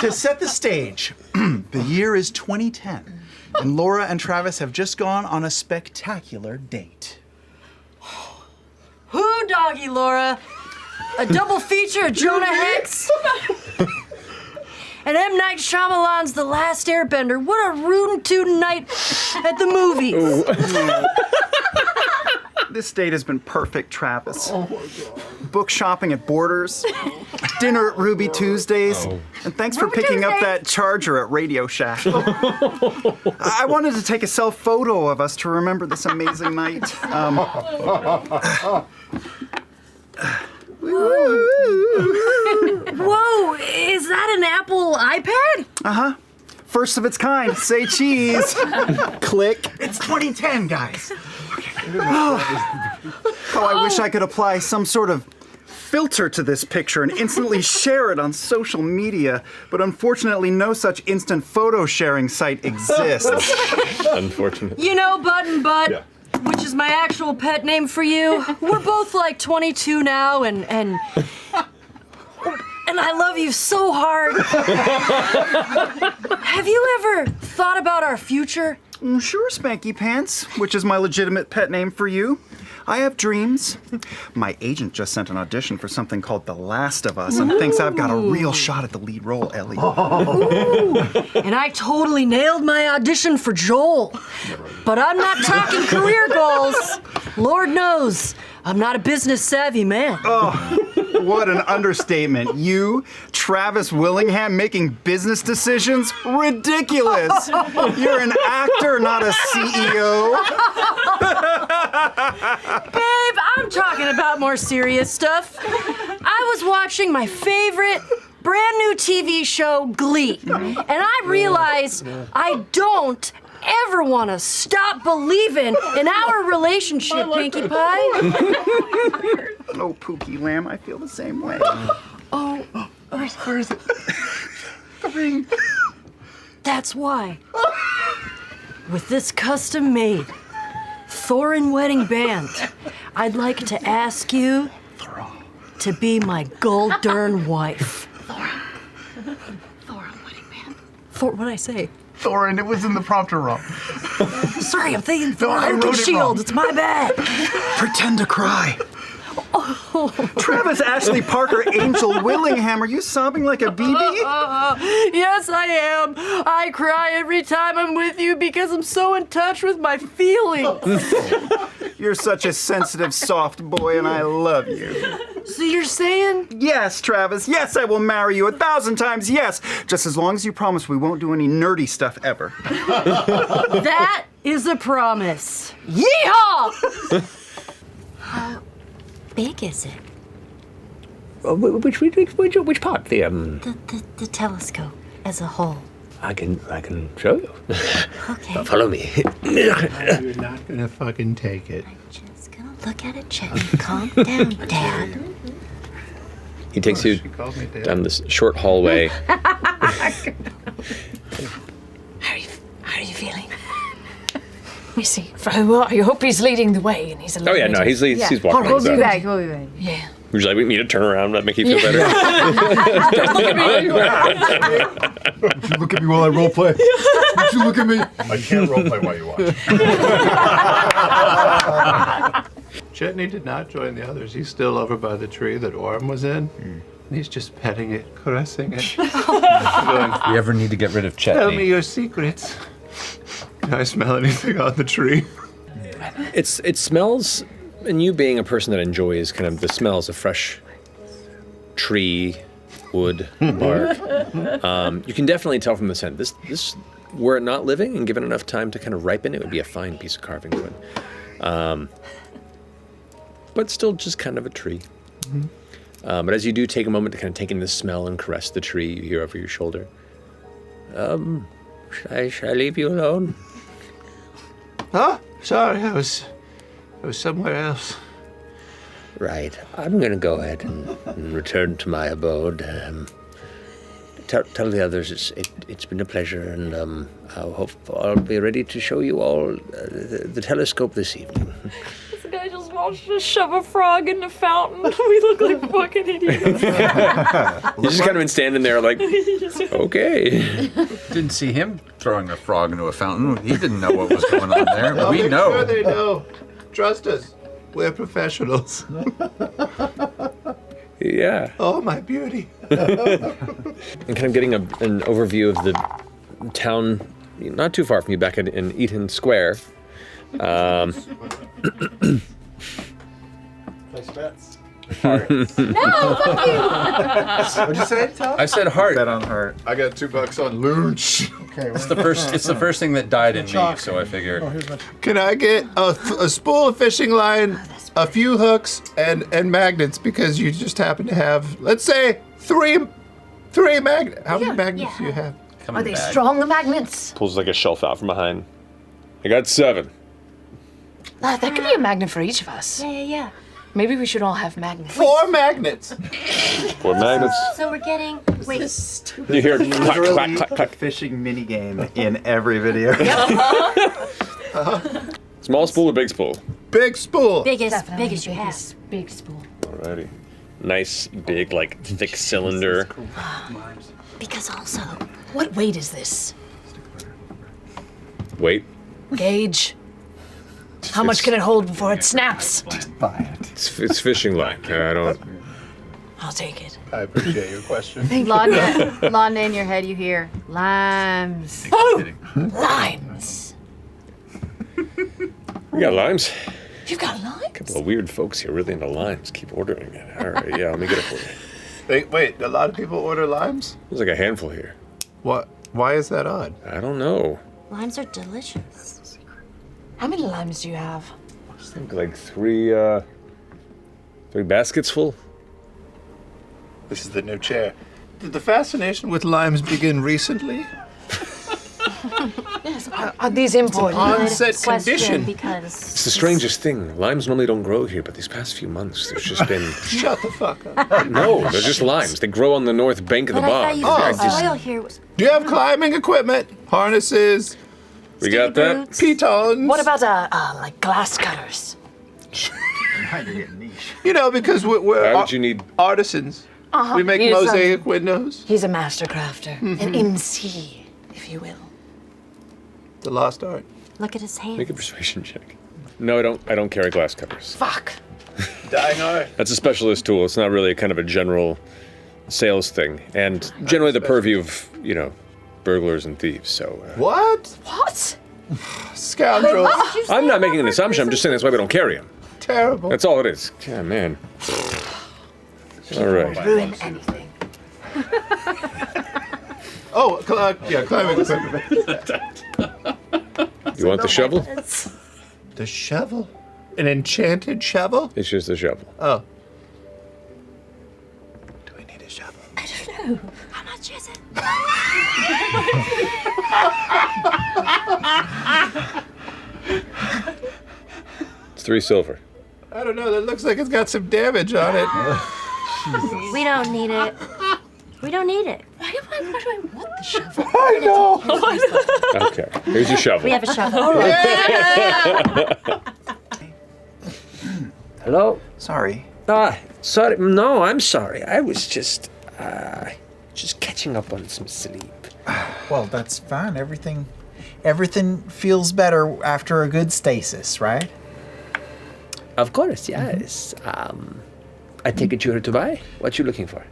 To set the stage, the year is 2010, and Laura and Travis have just gone on a spectacular date. Who, doggy, Laura? A double feature of Jonah Hex? And M. Night Shyamalan's The Last Airbender. What a rootin' tootin' night at the movies. This date has been perfect, Travis. Oh my God. Book shopping at Borders, dinner at Ruby Tuesdays, and thanks for picking up that charger at Radio Shack. I wanted to take a self-photo of us to remember this amazing night. Whoa, is that an Apple iPad? Uh-huh. First of its kind. Say cheese. Click. It's 2010, guys. Oh, I wish I could apply some sort of filter to this picture and instantly share it on social media, but unfortunately no such instant photo sharing site exists. Unfortunate. You know, Button Butt, which is my actual pet name for you, we're both like 22 now, and I love you so hard. Have you ever thought about our future? Sure, Spanky Pants, which is my legitimate pet name for you. I have dreams. My agent just sent an audition for something called The Last of Us and thinks I've got a real shot at the lead role, Ellie. Ooh. And I totally nailed my audition for Joel. But I'm not talking career goals. Lord knows, I'm not a business savvy man. Oh, what an understatement. You, Travis Willingham, making business decisions? Ridiculous. You're an actor, not a CEO. Babe, I'm talking about more serious stuff. I was watching my favorite brand new TV show, Glee, and I realized I don't ever want to stop believing in our relationship, Pinkie Pie. Oh, Pookie Lamb, I feel the same way. Oh, where is it? The ring. That's why, with this custom-made Thorin wedding band, I'd like to ask you to be my gold-dern wife. Thorin wedding band. What'd I say? Thorin, it was in the prompter wrong. Sorry, I'm thinking Thor and Shield. It's my bad. Pretend to cry. Oh. Travis Ashley Parker Angel Willingham, are you sobbing like a baby? Yes, I am. I cry every time I'm with you because I'm so in touch with my feelings. You're such a sensitive, soft boy, and I love you. So you're saying? Yes, Travis. Yes, I will marry you 1,000 times. Yes, just as long as you promise we won't do any nerdy stuff ever. That is a promise. Yeehaw! How big is it? Which part? The telescope as a whole. I can show you. Okay. Follow me. You're not gonna fucking take it. I'm just gonna look at it gently. Calm down, Dad. He takes you She called me Dad. down this short hallway. How are you feeling? Let me see. Well, I hope he's leading the way and he's a Oh yeah, no, he's walking. We'll be back. We'll be back. Yeah. Would you like me to turn around and make you feel better? Don't look at me. Would you look at me while I roleplay? Would you look at me? I can't roleplay while you watch. Chetney did not join the others. He's still over by the tree that Orm was in. And he's just petting it, caressing it. Going, You ever need to get rid of tell me Chetney? your secrets. Can I smell anything on the tree? It smells, and you being a person that enjoys kind of the smells of fresh tree, wood, bark, you can definitely tell from the scent. This, were it not living and given enough time to kind of ripen, it would be a fine piece of carving wood. But still just kind of a tree. Mm-hmm. But as you do take a moment to kind of take in the smell and caress the tree, you hear over your shoulder, should I leave you alone? Huh? Sorry, I was somewhere else. Right. I'm going to go ahead and return to my abode. Tell the others it's been a pleasure, and I'll be ready to show you all the telescope this evening. This guy just walked I'll just shove a frog in the fountain. We look like fucking idiots. You just kind of been standing there like, okay. Didn't see him throwing a frog into a fountain. He didn't know what was going on there. I'll We make know. sure they know. Trust us. We're professionals. Yeah. Oh, my beauty. And kind of getting an overview of the town, not too far from you, back in Eaton Square. Place bets. No, fuck you. What'd you say, Tom? I said heart. Bet on heart. I got $2 on Loonch. Okay, It's the first thing that died in me, Chalk. so I figure. here's my Can I get a spool of fishing line, a few hooks, and magnets? Because you just happen to have, let's say, three magnets. How many magnets do you have? Come Are in they bag. strong, the magnets? Pulls like a shelf out from behind. I got 7. That could be a magnet for each of us. Yeah. Maybe we should all have magnets. 4 magnets. 4 magnets. So we're getting. Wait. You hear clack, clack, Literally clack, a clack. fishing minigame in every video. Small spool or big spool? Big spool. Biggest you have. Big spool. Alrighty. Nice, big, like, thick cylinder. Because also. What weight is this? Wait. Gauge. How much can it hold before it snaps? It's fishing line. I don't. I'll take it. I appreciate your question. Laudna, in your head, you hear limes. Limes. We got limes. You've got limes? Couple of weird folks here really into limes. Keep ordering it. All right, yeah, let me get it for you. Wait, a lot of people order limes? There's like a handful here. What? Why is that odd? I don't know. Limes are delicious. How many limes do you have? I think like 3 baskets full. This is the new chair. Did the fascination with limes begin recently? Yes. Are these imported? Onset Question, condition. because It's the strangest thing. Limes normally don't grow here, but these past few months there's just been Shut the fuck up. no. They're just limes. They grow on the north bank of the but I bog. thought you Oh, said the soil here was. Do you have climbing equipment? Harnesses? We got that. boots. Pitons? What about like glass cutters? You're getting niche. You know, because we're Why would you need? artisans. We make He's, mosaic windows. He's a master crafter, an MC, if you will. The lost art. Look at his hands. Make a persuasion check. No, I don't. I don't carry glass cutters. Fuck. Dying art. That's a specialist tool. It's not really a kind of a general sales thing, and generally the purview of burglars and thieves. So What? What? Scoundrels. I'm not making an assumption. I'm just saying that's why we don't carry them. Terrible. That's all it is. Yeah, man. All right. Ruin anything. Oh, climbing equipment. You want the shovel? The shovel? An enchanted shovel? It's just a shovel. Oh. Do we need a shovel? How much is it? It's 3 silver. I don't know. That looks like it's got some damage on it. We don't need it. We don't need it. Why do I want the shovel? I know. Okay. Here's your shovel. We have a shovel. Hello? Sorry. Sorry. No, I'm sorry. I was just catching up on some sleep. Well, that's fine. Everything feels better after a good stasis, right? Of course, yes. I take it you're to buy. What you looking for?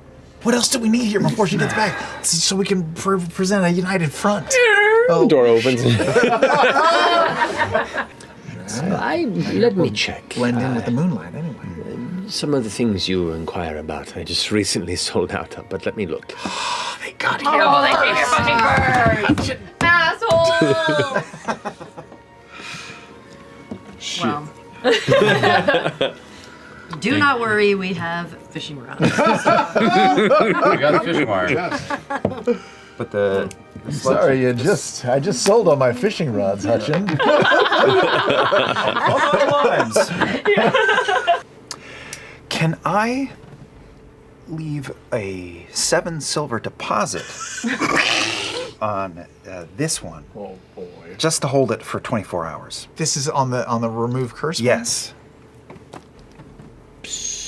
What else do we need here before she gets back? So we can present a united front. The door opens. Let me check. Blend in with the moonlight, anyway. Some of the things you inquire about, I just recently sold out of, but let me look. They got Oh, they gave your fucking bird! Asshole! Well. Do not worry, we have fishing rods. We got the fishing wire. But the Sorry, I just sold all my fishing rods, Hutchin. Can I leave a 7 silver deposit on this one? Oh boy. Just to hold it for 24 hours. This is on the remove curse. Yes.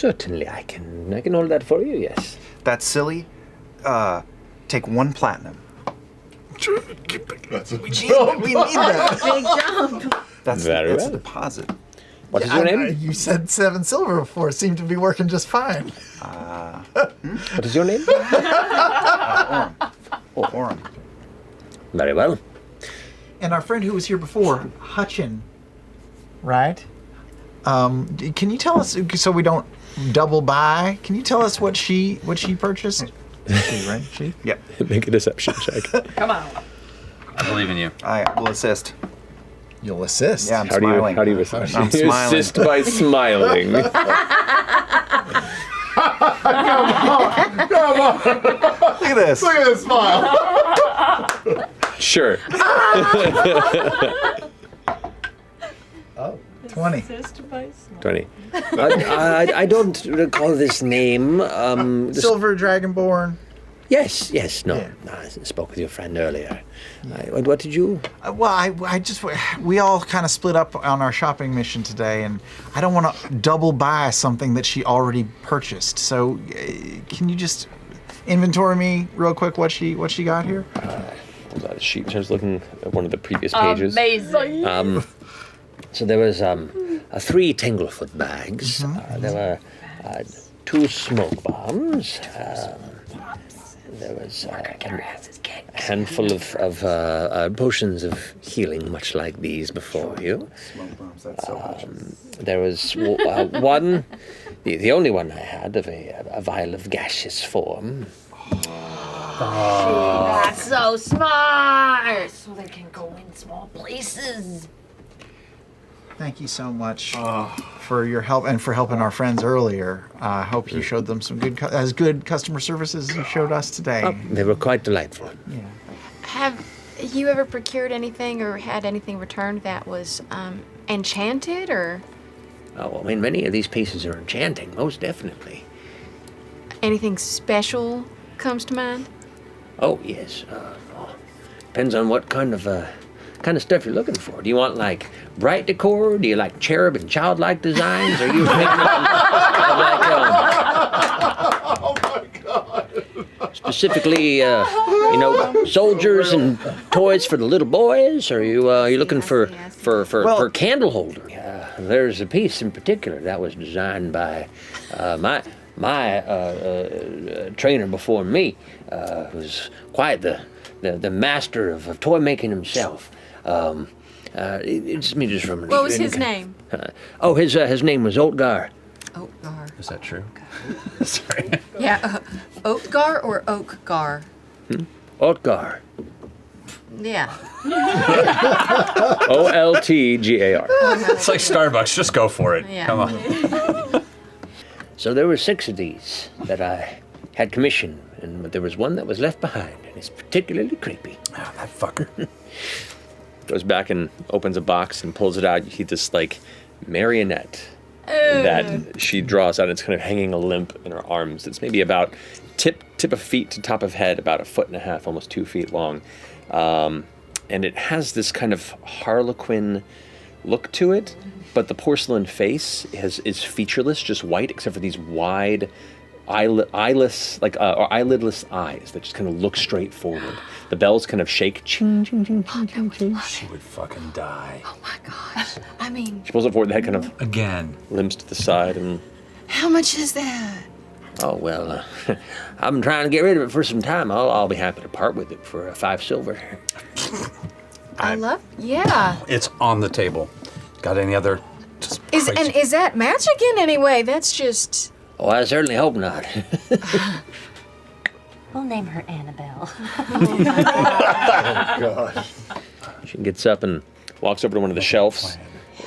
Certainly, I can hold that for you. Yes. That's silly. Take 1 platinum. That's a We need that. Big jump. That's Very a well. deposit. What is your name? You said 7 silver before. It seemed to be working just fine. What is your name? Orem. Very well. And our friend who was here before, Hutchin, right? Can you tell us, so we don't double buy? Can you tell us what she purchased? She, right? She. Yep. Make a deception check. Come on. I believe in you. I will assist. You'll assist. Yeah, I'm How do smiling. you assist? I'm You smiling. assist by smiling. Come on. Look at this. Look at this smile. Sure. 20. 20. I don't recall this name. Silver Dragonborn. Yes. No, Yeah. I spoke with your friend earlier. What did you? Well, we all kind of split up on our shopping mission today, and I don't want to double buy something that she already purchased. So, can you just inventory me real quick what she got here? Pulls out a sheet. Starts looking at one of the previous pages. Amazing. So there was 3 Tanglefoot bags. There were 2 smoke bombs. There was a handful of potions of healing, much like these before you. There was one, the only one I had, of a vial of gaseous form. That's so smart. So they can go in small places. Thank you so much for your help and for helping our friends earlier. I hope you showed them some good customer service as you showed us today. They were quite delightful. Yeah. Have you ever procured anything or had anything returned that was enchanted or Oh, I mean, many of these pieces are enchanting, most definitely. anything special comes to mind? Oh, yes. Depends on what kind of stuff you're looking for. Do you want like bright decor? Do you like cherub and childlike designs? Are you thinking of like specifically, soldiers and toys for the little boys? Or are you looking for candle holder? There's a piece in particular that was designed by my trainer before me. Was quite the master of toy making himself. It's me just from. What was his name? His name was Oatgar. Oatgar. Is that true? Sorry. Yeah, Oatgar or Oakgar? Oatgar. Yeah. Oltgar. It's like Starbucks. Just go for it. Yeah. Come on. So there were 6 of these that I had commissioned, and there was one that was left behind, and it's particularly creepy. Oh, that fucker. Goes back and opens a box and pulls it out. You see this like marionette that she draws out. It's kind of hanging a limp in her arms. It's maybe about tip of feet to top of head, about 1.5 feet, almost 2 feet long. And it has this kind of harlequin look to it, but the porcelain face is featureless, just white, except for these wide, eyeless, or eyelidless eyes that just kind of look straight forward. The bells kind of shake. Ching, ching, ching, ching, ching, ching. She would fucking die. Oh my gosh. I mean, She pulls it forward, the head kind of Again. limps to the side, and how much is that? Oh, well, I've been trying to get rid of it for some time. I'll be happy to part with it for 5 silver. Yeah. It's on the table. Got any other? Just crazy- Is that magic in any way? That's just. Oh, I certainly hope not. We'll name her Annabelle. Gosh. she gets up and walks over to one of the shelves.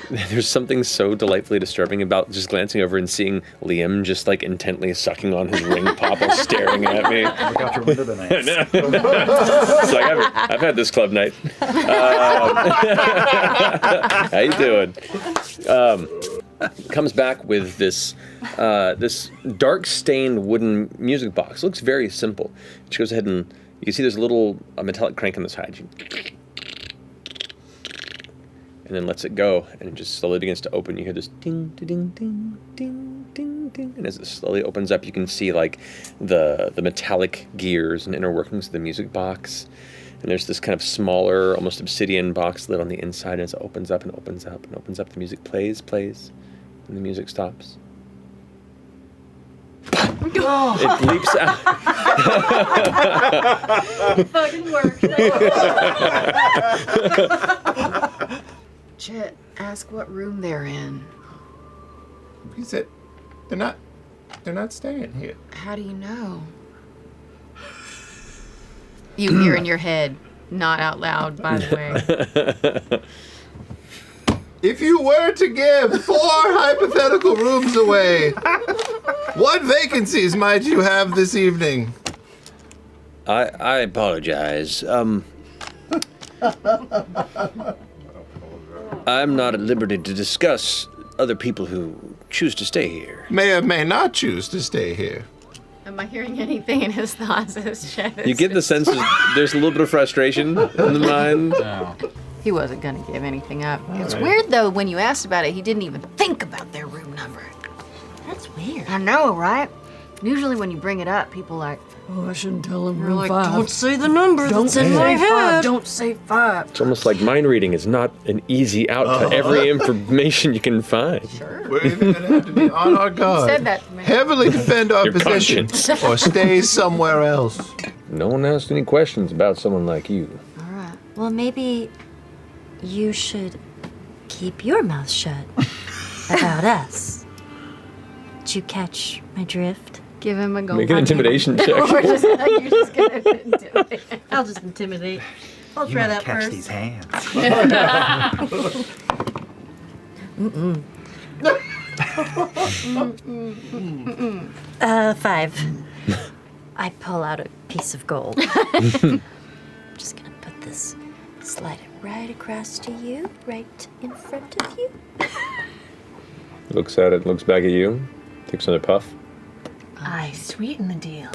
There's something so delightfully disturbing about just glancing over and seeing Liam just like intently sucking on his ring popple, staring at me. Look out your window tonight. It's like I've had this club night. How you doing? Comes back with this dark stained wooden music box. Looks very simple. She goes ahead and you see there's a little metallic crank on the side. and then lets it go, and it just slowly begins to open. You hear this ding, ding, ding, ding, ding, ding, and as it slowly opens up, you can see like the metallic gears and inner workings of the music box. And there's this kind of smaller, almost obsidian box lid on the inside, and as it opens up and opens up and opens up, the music plays, and the music stops. It leaps out. It fucking worked. Chet, ask what room they're in. He said, they're not staying here. How do you know? You hear in your head, not out loud, by the way. If you were to give 4 hypothetical rooms away, what vacancies might you have this evening? I apologize. I'm not at liberty to discuss other people who choose to stay here. May or may not choose to stay here. Am I hearing anything in his thoughts as Chet? You get the sense there's a little bit of frustration in the mind. He wasn't going to give anything up. It's weird, though, when you asked about it, he didn't even think about their room number. That's weird. I know, right? Usually when you bring it up, people are like, Oh, I shouldn't tell him. You're like, Don't say the number that's in my head. Don't say 5. It's almost like mind reading is not an easy out to every information you can find. We're even going to have to be on our guard. said that to me. Heavily defend our Your position conscience. or stay somewhere else. No one asked any questions about someone like you. All right. Well, maybe you should keep your mouth shut about us. Did you catch my drift? Give him a go. Make an intimidation check. Or just, you're just going to intimidate. I'll just intimidate. I'll try that Catch first. these hands. 5. I pull out a piece of gold. I'm just gonna put this, slide it right across to you, right in front of you. Looks at it, looks back at you, takes another puff. I sweeten the deal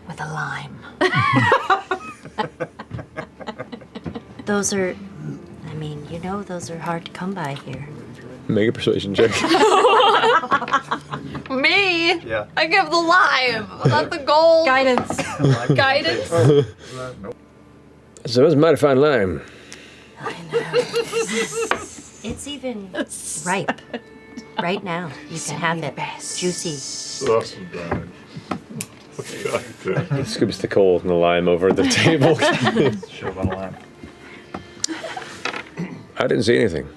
with a lime. Those are, I mean, you know, those are hard to come by here. Make a persuasion check. Me? Yeah. I give the lime, not the gold. Guidance. Guidance? So it was a mighty fine lime. It's even ripe. Right now, you can have it. Juicy. He scoops the coal and the lime over the table. Shove on a line. I didn't see anything.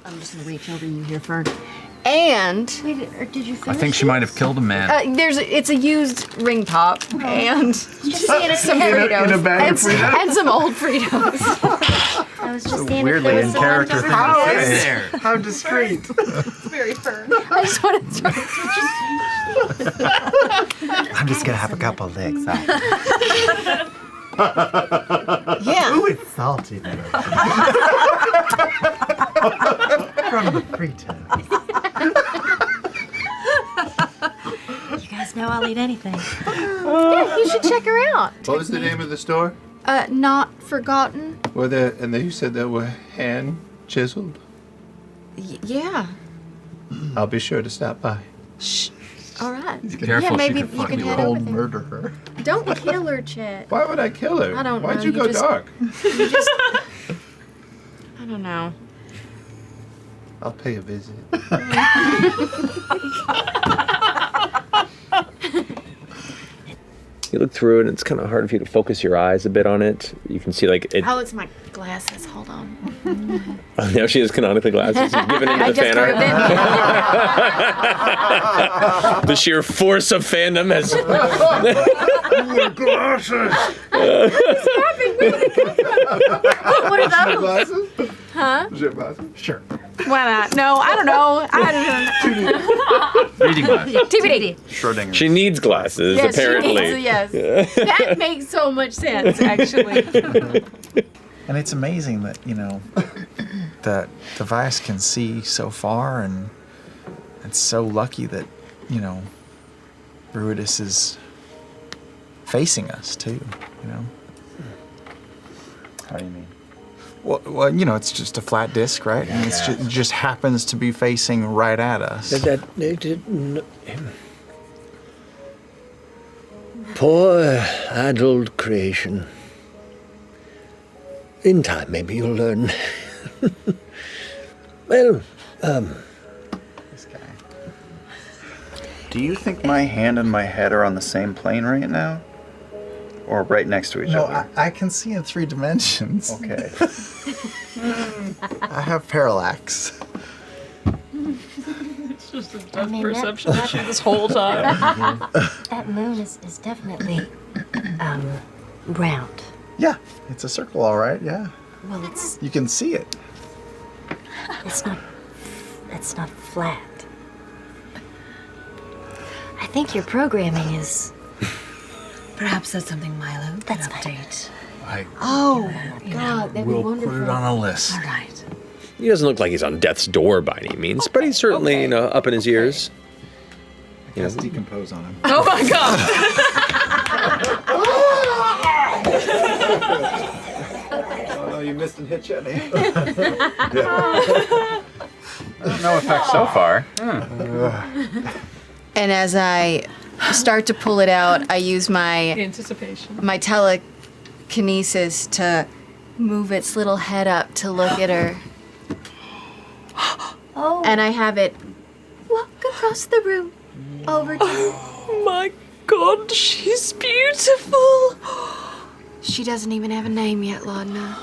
I'm just gonna reach over you here, Fearne. And Wait, or did you finish I think she might have killed a man. it's a used ring top and some Fritos. In a bag of Fritos? And some old Fritos. I was just seeing if Weirdly there was in some character leftover thing to Fritos. say. How discreet. It's very firm. I just wanted to I'm just gonna have a couple licks. Yeah. Ooh, it's salty. From the Fritos. You guys know I'll eat anything. Yeah, you should check her out. What was the name of the store? Not Forgotten. Were there, and you said they were hand chiseled? Yeah. I'll be sure to stop by. All right. Careful, yeah, maybe she could you can find you head out. over there. Murder her. Don't kill her, Chet. Why would I kill her? I don't Why'd know, you you go just- dark? I don't know. I'll pay a visit. You look through it, and it's kind of hard for you to focus your eyes a bit on it. You can see, like, it. Oh, it's my glasses. Hold on. Oh, now she has canonically glasses. You've given into I the just fan proved art. The sheer force of fandom has. What are those? Glasses? Huh? Is it glasses? Sure. Why not? No, I don't know. Reading glasses. TBD. Schrodinger. She needs glasses, Yes, apparently. yes. That makes so much sense, actually. And it's amazing that, you know, that Device can see so far, and it's so lucky that, you know, Brutus is facing us too. You know. How do you mean? Well, you know, it's just a flat disc, right? And it just happens to be facing right at us. Poor adult creation. In time, maybe you'll learn. Well, This guy. Do you think my hand and my head are on the same plane right now? Or right next to each No, other? I can see in 3 dimensions. Okay. I have parallax. It's just a depth perception issue this whole time. That moon is definitely round. Yeah, it's a circle, all right. Yeah, Well, it's you can see it. it's not flat. I think your programming is. Perhaps that's something Milo could That's update. Oh, God, that'd be We'll wonderful. put it on a list. All right. He doesn't look like he's on death's door by any means, but he's certainly, you know, up in his years. You know, Let's decompose on him. Oh my god! Oh no, you missed and hit Jenny. No effect so far. And as I start to pull it out, I use my Anticipation. telekinesis to move its little head up to look at her. Oh. And I have it walk across the room over to her. Oh my god, she's beautiful. She doesn't even have a name yet, Laudna.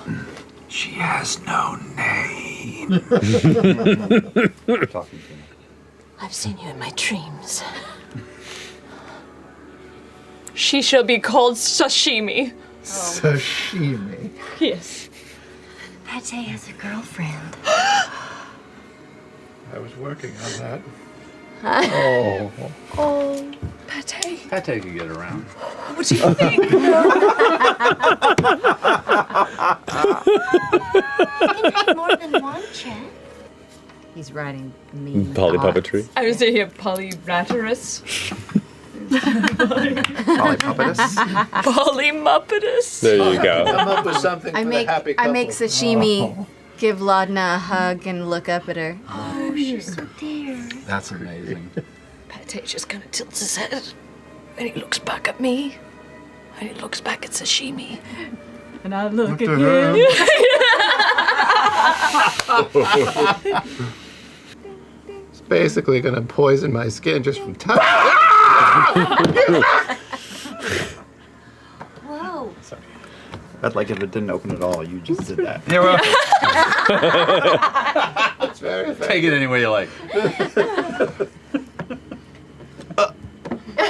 She has no name. I've seen you in my dreams. She shall be called Sashimi. Sashimi. Yes. Pâté has a girlfriend. I was working on that. Oh. Oh, Pâté. Pâté could get around. What do you think? You can have more than one, Chet. He's writing me. poly puppetry. I was saying here, Polyraterus. Polypuppetus? Polymuppetous. There you go. Come up with something I for make the happy I couple. make Sashimi give Laudna a hug and look up at her. Oh, she's so dear. That's amazing. Pâté just kind of tilts his head, and he looks back at me, and he looks back at Sashimi, and I look at him. It's basically gonna poison my skin just from touching. Whoa. I'd like if it didn't open at all. You just did that. Yeah, well, It's very effective. take it any way you like.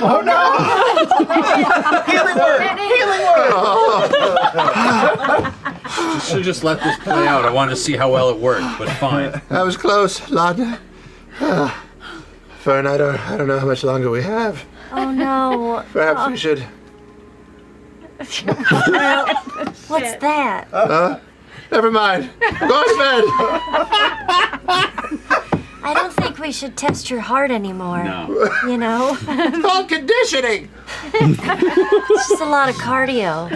Oh no! Healing word! Should just let this play out. I wanted to see how well it worked, but fine. That was close, Laudna. Fearne, I don't know how much longer we have. Oh no. Perhaps we should. What's that? Never mind. Ghost I don't think we should test your heart anymore. No. You know? It's called conditioning. It's just a lot of cardio.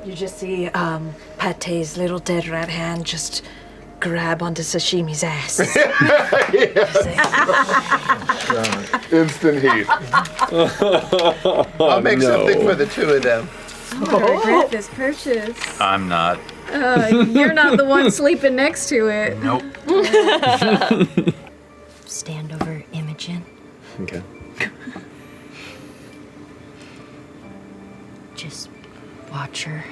You just see Pâté's little dead rat hand just grab onto Sashimi's ass. Instant heat. I'll make something for the two of them. Regret this purchase. I'm not. You're not the one sleeping next to it. Nope. Stand over Imogen. Okay. Just watch her.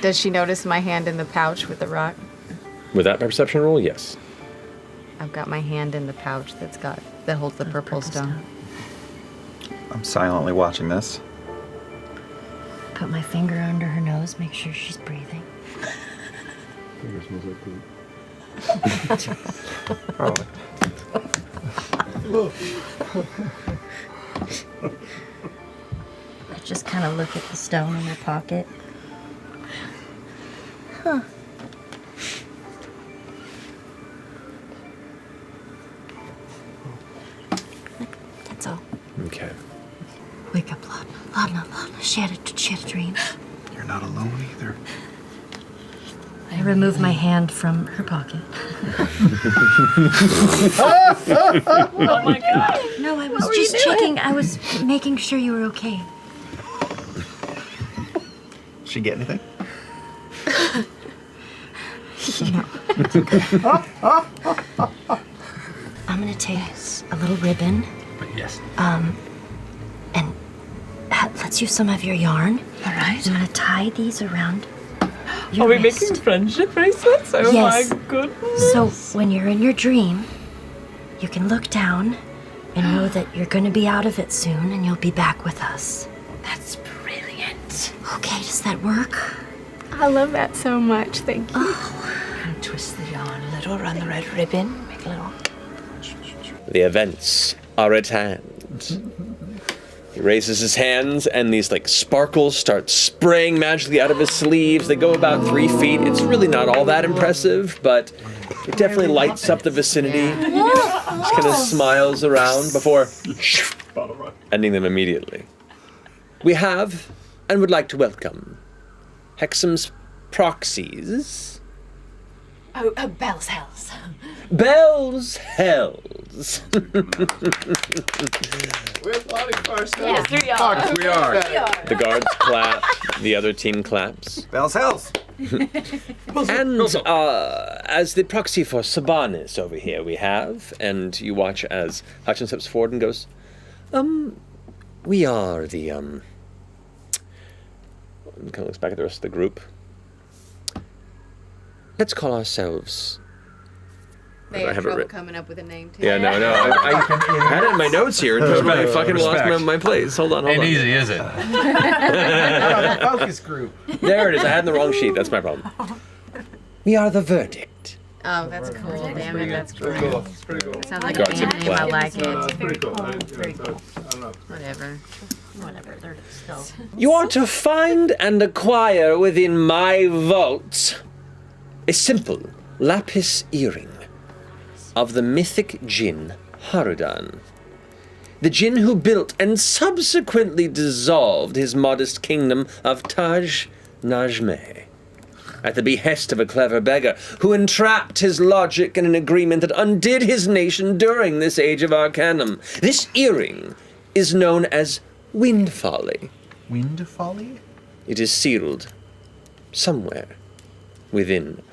Does she notice my hand in the pouch with the rock? With that perception roll, yes. I've got my hand in the pouch that holds the purple stone. I'm silently watching this. Put my finger under her nose, make sure she's breathing. Probably. I just kind of look at the stone in her pocket. Huh. Laudna, she had a dream. You're not alone either. I removed my hand from her pocket. Oh my god. No, I was just checking. I was making sure you were okay. She get anything? No. I'm gonna take a little ribbon. Yes. And let's use some of your yarn. All right. I'm gonna tie these around your Are we wrist. making friendship bracelets? Oh Yes. my goodness. So when you're in your dream, you can look down and know that you're gonna be out of it soon and you'll be back with us. That's brilliant. Okay, does that work? I love that so much. Thank you. And twist the yarn a little around the red ribbon. Make a little. The events are at hand. He raises his hands, and these like sparkles start spraying magically out of his sleeves. They go about 3 feet. It's really not all that impressive, but it definitely lights up the vicinity. Just kind of smiles around before ending them immediately. We have, and would like to welcome, Hexam's proxies. Oh, Bell's Hells. Bell's Hells. We're applauding for ourselves. Yes, we are. Fuck, we are. The guards clap, the other team claps. Bell's Hells. And as the proxy for Sabanis over here we have, and you watch as Hutchin steps forward and goes, we are the, and kind of looks back at the rest of the group. Let's call ourselves... They I have have it trouble wrrit- coming up with a name too. Yeah, no. I had it in my notes here until I fucking lost my place. Hold on. Ain't easy, is it? Focus group. There it is. I had it in the wrong sheet. That's my problem. We are the verdict. Oh, that's cool. Damn it, that's cool. It's pretty cool. Sounds like a Guards band in name. I black. like it. Pretty cool. Very cool. I don't know. Whatever. Whatever, they're still. You are to find and acquire within my vault a simple lapis earring of the mythic djinn Harudan. The djinn who built and subsequently dissolved his modest kingdom of Taj Najmeh at the behest of a clever beggar who entrapped his logic in an agreement that undid his nation during this age of Arcanum. This earring is known as Wind Folly. Wind folly? It is sealed somewhere within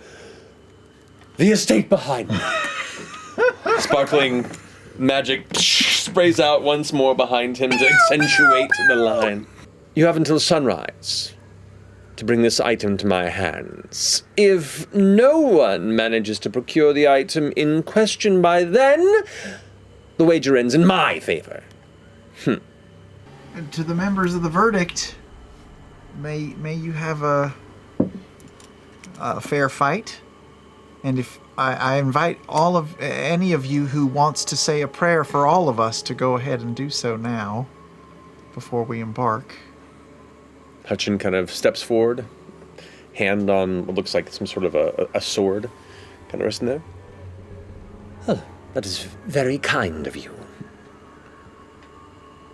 the estate behind me. Sparkling magic sprays out once more behind him to accentuate the line. You have until sunrise to bring this item to my hands. If no one manages to procure the item in question by then, the wager ends in my favor. And to the members of the verdict, may you have a fair fight. And if I invite any of you who wants to say a prayer for all of us to go ahead and do so now, before we embark. Hutchin kind of steps forward, hand on what looks like some sort of a sword, kind of resting there. Oh, that is very kind of you.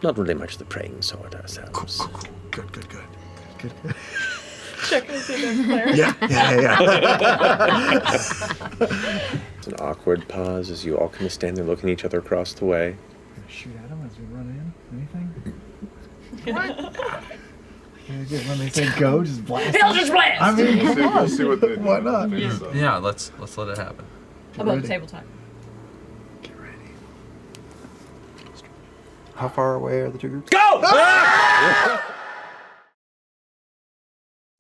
Not really much the praying sort ourselves. Cool. Good. Check and see them there. Yeah. It's an awkward pause as you all kind of stand there looking at each other across the way. Shoot at them as we run in? Anything? Just when they say go, just blast. Hell, just blast! I mean, come on. See what they do. Why not? Yeah, let's let it happen. How about the table time? Get ready. How far away are the two groups? Go!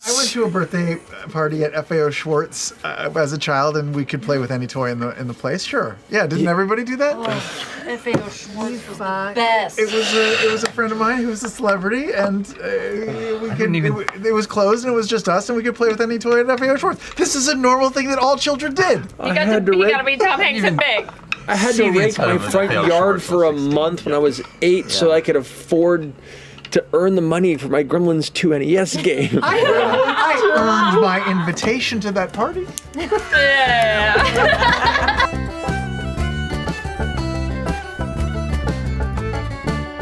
I went to a birthday party at FAO Schwartz as a child, and we could play with any toy in the place. Sure, yeah. Didn't everybody do that? FAO Schwartz was the Best. It was a friend of mine who was a celebrity, and it was closed, and it was just us, and we could play with any toy at FAO Schwartz. This is a normal thing that all children did. You gotta be Tom Hanks and big. I had to rake my front yard for a month when I was 8 so I could afford to earn the money for my Gremlins 2 NES game. I earned my invitation to that party. Yeah.